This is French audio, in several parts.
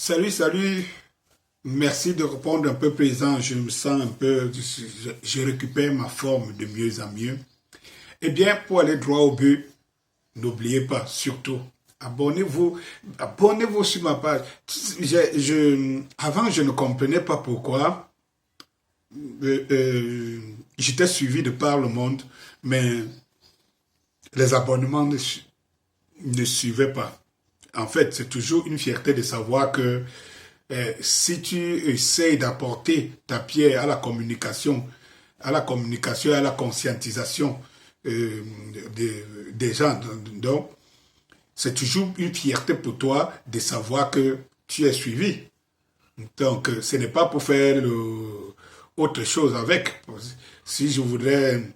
Salut, salut. Merci de répondre un peu présent. Je me sens un peu, je récupère ma forme de mieux en mieux. Eh bien, pour aller droit au but, n'oubliez pas, surtout, abonnez-vous, abonnez-vous sur ma page. Avant, je ne comprenais pas pourquoi j'étais suivi de par le monde, mais les abonnements ne suivaient pas. En fait, c'est toujours une fierté de savoir que si tu essayes d'apporter ta pierre à la communication et à la conscientisation des gens, donc c'est toujours une fierté pour toi de savoir que tu es suivi. Donc, ce n'est pas pour faire autre chose avec. Si je voudrais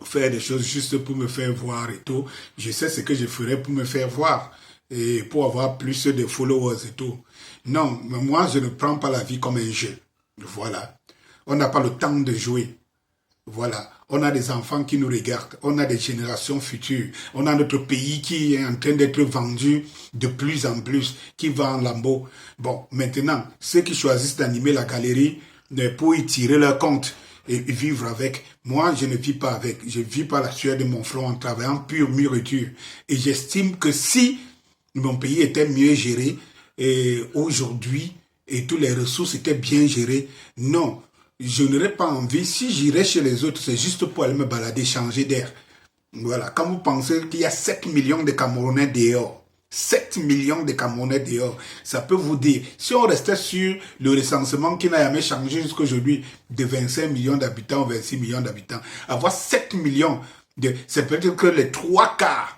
faire des choses juste pour me faire voir et tout, je sais ce que je ferais pour me faire voir et pour avoir plus de followers et tout. Non, mais moi, je ne prends pas la vie comme un jeu. Voilà. On n'a pas le temps de jouer. Voilà. On a des enfants qui nous regardent. On a des générations futures. On a notre pays qui est en train d'être vendu de plus en plus, qui va en lambeaux. Bon, maintenant, ceux qui choisissent d'animer la galerie pour y tirer leur compte et vivre avec. Moi, je ne vis pas avec. Je vis par la sueur de mon front en travaillant pure mûriture. Et j'estime que si mon pays était mieux géré, et aujourd'hui, et toutes les ressources étaient bien gérées, non, je n'aurais pas envie. Si j'irais chez les autres, c'est juste pour aller me balader, changer d'air. Voilà. Quand vous pensez qu'il y a 7 millions de Camerounais dehors, 7 millions de Camerounais dehors, ça peut vous dire, si on restait sur le recensement qui n'a jamais changé jusqu'à aujourd'hui, de 25 millions d'habitants ou 26 millions d'habitants, avoir 7 millions, c'est peut-être que les 3 quarts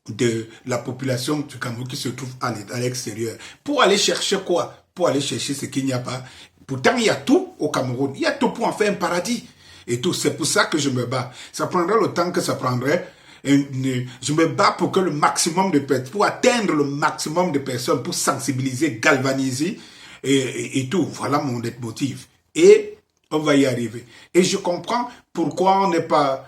de la population du Cameroun qui se trouve à l'extérieur. Pour aller chercher quoi? Pour aller chercher ce qu'il n'y a pas. Pourtant, il y a tout au Cameroun. Il y a tout pour en faire un paradis. Et tout. C'est pour ça que je me bats. Ça prendra le temps que ça prendrait. Je me bats pour que le maximum de personnes, pour atteindre le maximum de personnes, pour sensibiliser, galvaniser et tout. Voilà mon leitmotiv. Et on va y arriver. Et je comprends pourquoi on n'est pas...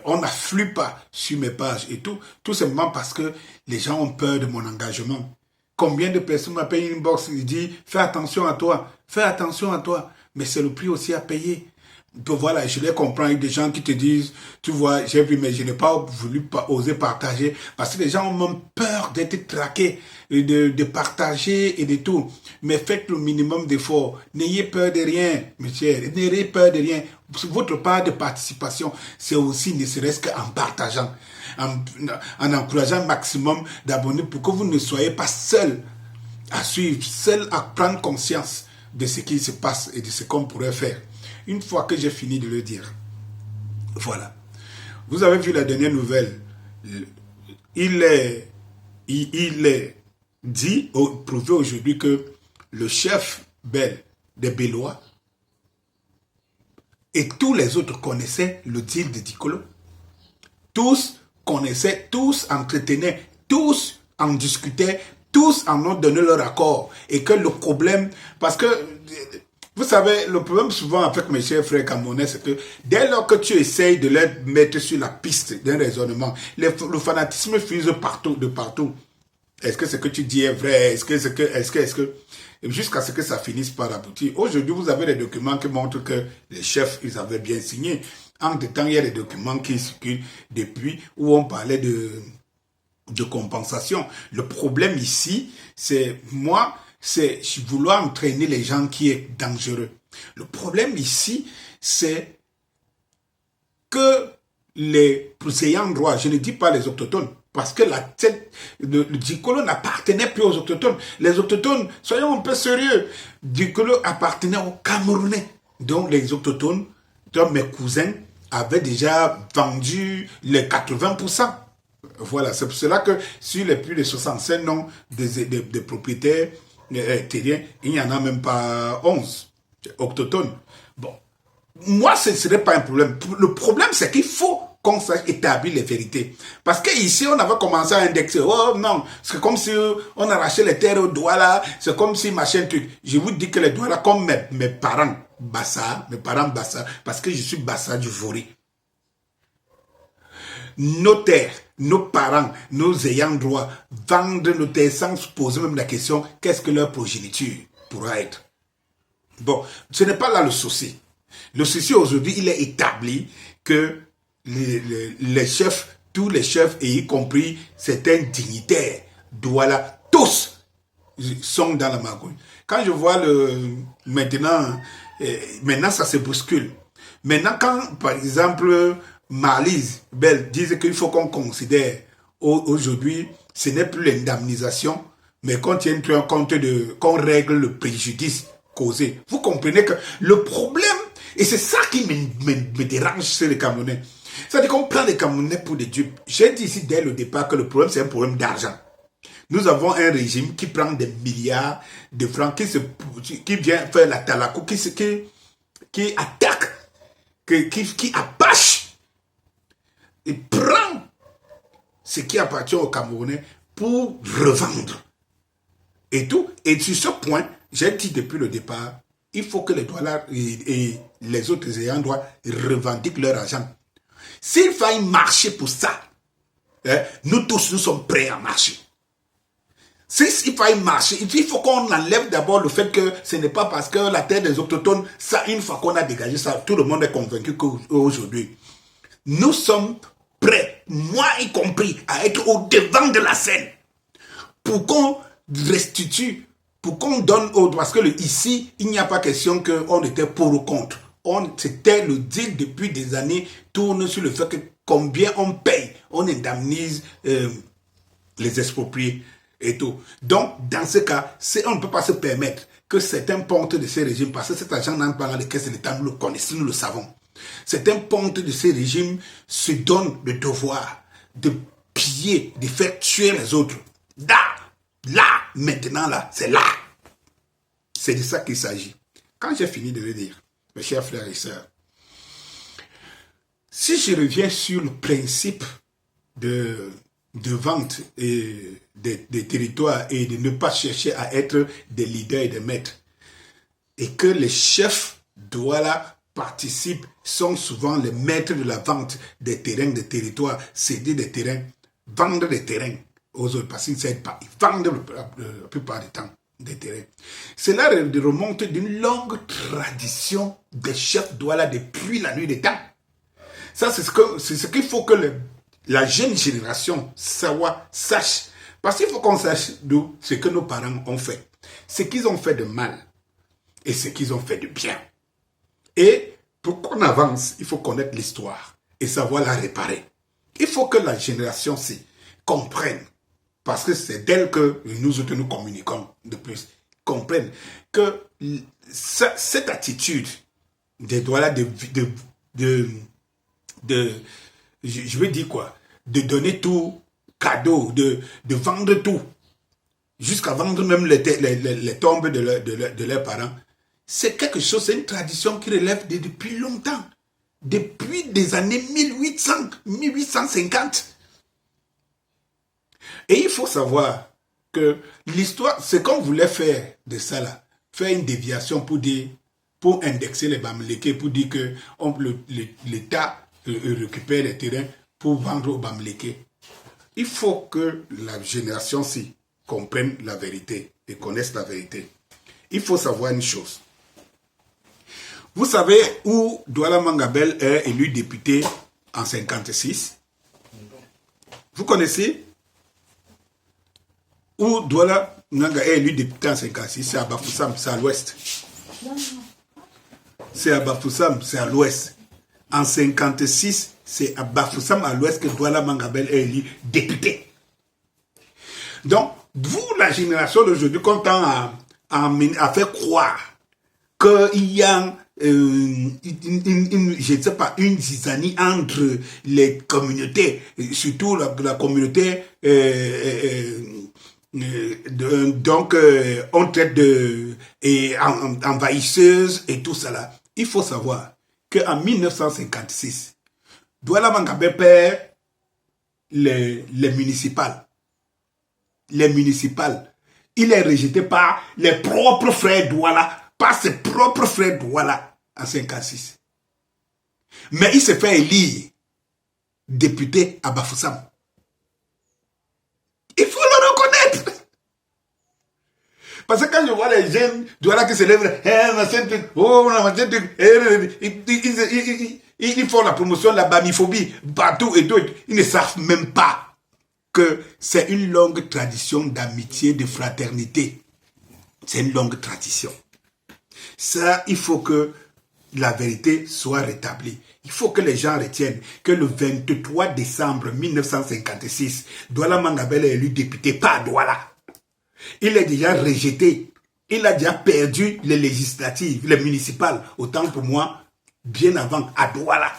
on n'afflue pas sur mes pages et tout simplement parce que les gens ont peur de mon engagement. Combien de personnes m'appellent une box et disent fais attention à toi, mais c'est le prix aussi à payer. Donc voilà, je les comprends avec des gens qui te disent, tu vois, j'ai vu, mais je n'ai pas voulu oser partager parce que les gens ont même peur d'être traqués, de partager et de tout. Mais faites le minimum d'efforts. N'ayez peur de rien, mes chers. N'ayez peur de rien. Votre part de participation, c'est aussi ne serait-ce qu'en partageant, en encourageant un maximum d'abonnés pour que vous ne soyez pas seul à suivre, seul à prendre conscience de ce qui se passe et de ce qu'on pourrait faire. Une fois que j'ai fini de le dire, voilà. Vous avez vu la dernière nouvelle. Il est dit, prouvé aujourd'hui que le chef Bel des Bellois et tous les autres connaissaient le deal de Dicolo. Tous connaissaient, tous entretenaient, tous en discutaient, tous en ont donné leur accord. Et que le problème, parce que vous savez, le problème souvent avec mes chers frères camerounais, c'est que dès lors que tu essayes de les mettre sur la piste d'un raisonnement, le fanatisme fuse partout, de partout. Est-ce que ce que tu dis est vrai? Est-ce que jusqu'à ce que ça finisse par aboutir. Aujourd'hui, vous avez des documents qui montrent que les chefs, ils avaient bien signé. Entre temps, il y a des documents qui circulent depuis où on parlait de compensation. Le problème ici, c'est vouloir entraîner les gens qui est dangereux. Le problème ici, c'est que les ayants droit, je ne dis pas les autochtones, parce que la tête de Dicolo n'appartenait plus aux autochtones. Les autochtones, soyons un peu sérieux, Dicolo appartenait aux Camerounais. Donc les autochtones, donc mes cousins, avaient déjà vendu les 80%. Voilà, c'est pour cela que sur les plus de 65 noms des propriétaires terriens, il n'y en a même pas 11 autochtones. Bon, moi, ce ne serait pas un problème. Le problème, c'est qu'il faut qu'on sache établir les vérités. Parce qu'ici, on avait commencé à indexer. Oh non, c'est comme si on arrachait les terres aux doigts là. C'est comme si machin truc. Je vous dis que les doigts là, comme mes parents Bassa, parce que je suis Bassa du Vori. Nos terres, nos parents, nos ayants droit, vendent nos terres sans se poser même la question, qu'est-ce que leur progéniture pourra être? Bon, ce n'est pas là le souci. Le souci aujourd'hui, il est établi que les chefs, tous les chefs, et y compris certains dignitaires, Douala, tous sont dans la magouille. Quand je vois maintenant ça se bouscule. Maintenant, quand, par exemple, Marlise Bell disait qu'il faut qu'on considère aujourd'hui, ce n'est plus l'indemnisation, mais qu'on tienne compte qu'on règle le préjudice causé. Vous comprenez que le problème, et c'est ça qui me dérange chez les Camerounais, c'est-à-dire qu'on prend les Camerounais pour des dupes. J'ai dit ici dès le départ que le problème, c'est un problème d'argent. Nous avons un régime qui prend des milliards de francs, qui vient faire la talakou, qui attaque, qui apache, et prend ce qui appartient aux Camerounais pour revendre. Et tout. Et sur ce point, j'ai dit depuis le départ, il faut que les douaniers et les autres ayants droit revendiquent leur argent. S'il faille marcher pour ça, nous tous, nous sommes prêts à marcher. S'il faille marcher, il faut qu'on enlève d'abord le fait que ce n'est pas parce que la terre des autochtones, ça, une fois qu'on a dégagé ça, tout le monde est convaincu qu'aujourd'hui, nous sommes prêts, moi y compris, à être au devant de la scène pour qu'on restitue, pour qu'on donne parce que ici, il n'y a pas question qu'on était pour ou contre. C'était le deal depuis des années, tourne sur le fait que combien on paye, on indemnise les expropriés et tout. Donc, dans ce cas, on ne peut pas se permettre que certains pontes de ces régimes, parce que cet argent n'entre pas dans les caisses de l'État, nous le connaissons, nous le savons. Certains pontes de ces régimes se donnent le devoir de piller, de faire tuer les autres. Là, maintenant, là, c'est là. C'est de ça qu'il s'agit. Quand j'ai fini de le dire, mes chers frères et sœurs, si je reviens sur le principe de vente et des territoires et de ne pas chercher à être des leaders et des maîtres, et que les chefs Douala participent, sont souvent les maîtres de la vente des terrains, des territoires, céder des terrains, vendre des terrains aux autres, parce qu'ils ne cèdent pas, ils vendent la plupart du temps des terrains. Cela remonte d'une longue tradition des chefs Douala depuis la nuit des temps. Ça, c'est ce qu'il faut que la jeune génération sache. Parce qu'il faut qu'on sache d'où ce que nos parents ont fait. Ce qu'ils ont fait de mal et ce qu'ils ont fait de bien. Et pour qu'on avance, il faut connaître l'histoire et savoir la réparer. Il faut que la génération-ci comprenne, parce que c'est d'elle que nous autres nous communiquons de plus, comprenne que cette attitude des Douala je veux dire quoi, de donner tout cadeau, de vendre tout, jusqu'à vendre même les tombes de leurs parents, c'est quelque chose, c'est une tradition qui relève depuis longtemps, depuis des années 1800, 1850. Et il faut savoir que l'histoire, c'est qu'on voulait faire de ça là, faire une déviation pour indexer les Bamileke, pour dire que l'État récupère les terrains pour vendre aux Bamileke. Il faut que la génération-ci comprenne la vérité et connaisse la vérité. Il faut savoir une chose. Vous savez où Douala Mangabel est élu député en 1956? Vous connaissez où Douala Manga est élu député en 1956? C'est à Bafoussam, c'est à l'ouest. C'est à Bafoussam, c'est à l'ouest. En 1956, c'est à Bafoussam, à l'ouest, que Douala Mangabel est élu député. Donc, vous, la génération d'aujourd'hui, qu'on tend à faire croire qu'il y a je ne sais pas, une zizanie entre les communautés, surtout la communauté, donc on traite de envahisseuse et tout cela. Il faut savoir qu'en 1956, Douala Mangabel perd les municipales. Les municipales. Il est rejeté par les propres frères Douala, par ses propres frères Douala en 1956. Mais il s'est fait élire député à Bafoussam. Il faut le reconnaître. Parce que quand je vois les jeunes Douala qui se lèvent, ils font la promotion de la bamiphobie partout et tout. Ils ne savent même pas que c'est une longue tradition d'amitié, de fraternité. C'est une longue tradition. Ça, il faut que la vérité soit rétablie. Il faut que les gens retiennent que le 23 décembre 1956, Douala Mangabel est élu député par Douala. Il est déjà rejeté. Il a déjà perdu les législatives, les municipales, autant pour moi, bien avant, à Douala.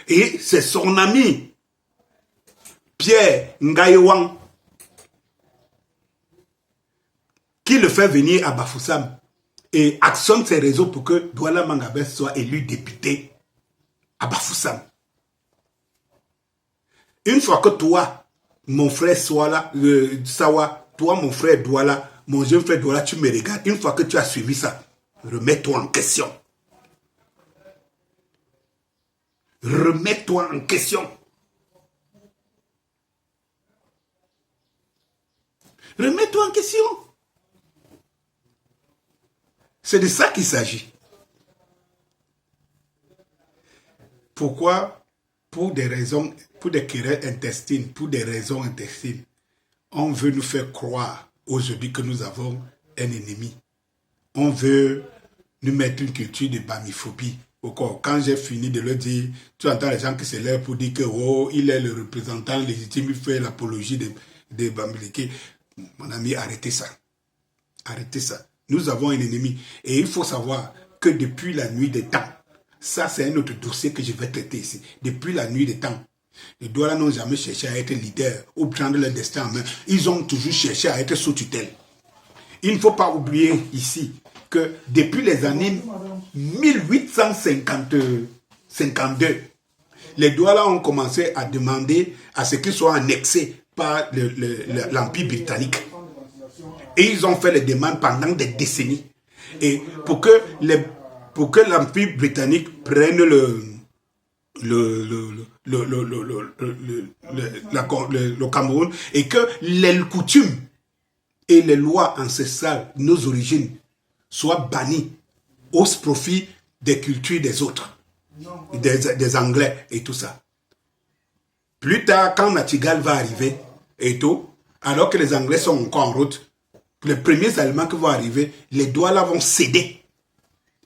Et c'est son ami, Pierre Ngaïwan, qui le fait venir à Bafoussam et actionne ses réseaux pour que Douala Mangabel soit élu député à Bafoussam. Une fois que toi, mon frère Sawa, toi mon frère Douala, mon jeune frère Douala, tu me regardes. Une fois que tu as suivi ça, remets-toi en question. Remets-toi en question. Remets-toi en question. C'est de ça qu'il s'agit. Pourquoi? Pour des raisons, pour des querelles intestines, pour des raisons intestines, on veut nous faire croire aujourd'hui que nous avons un ennemi. On veut nous mettre une culture de bamiphobie. Quand j'ai fini de le dire, tu entends les gens qui se lèvent pour dire que oh, il est le représentant légitime, il fait l'apologie de Bamileke. Mon ami, arrêtez ça. Arrêtez ça. Nous avons un ennemi. Et il faut savoir que depuis la nuit des temps, ça c'est un autre dossier que je vais traiter ici. Depuis la nuit des temps, les Douala n'ont jamais cherché à être leaders ou prendre leur destin en main. Ils ont toujours cherché à être sous tutelle. Il ne faut pas oublier ici que depuis les années 1852, les Douala ont commencé à demander à ce qu'ils soient annexés par l'Empire britannique. Et ils ont fait les demandes pendant des décennies. Et pour que l'Empire britannique prenne le Cameroun et que les coutumes et les lois ancestrales, nos origines, soient bannies au profit des cultures des autres, des Anglais et tout ça. Plus tard, quand Natigal va arriver et tout, alors que les Anglais sont encore en route, les premiers Allemands qui vont arriver, les Douala vont céder.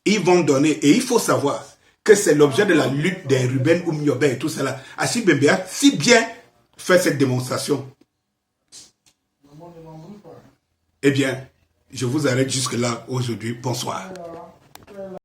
Ils vont donner, et il faut savoir que c'est l'objet de la lutte des Ruben Oumiobe et tout cela. Achille Bembe a si bien fait cette démonstration. Eh bien, je vous arrête jusque là aujourd'hui. Bonsoir.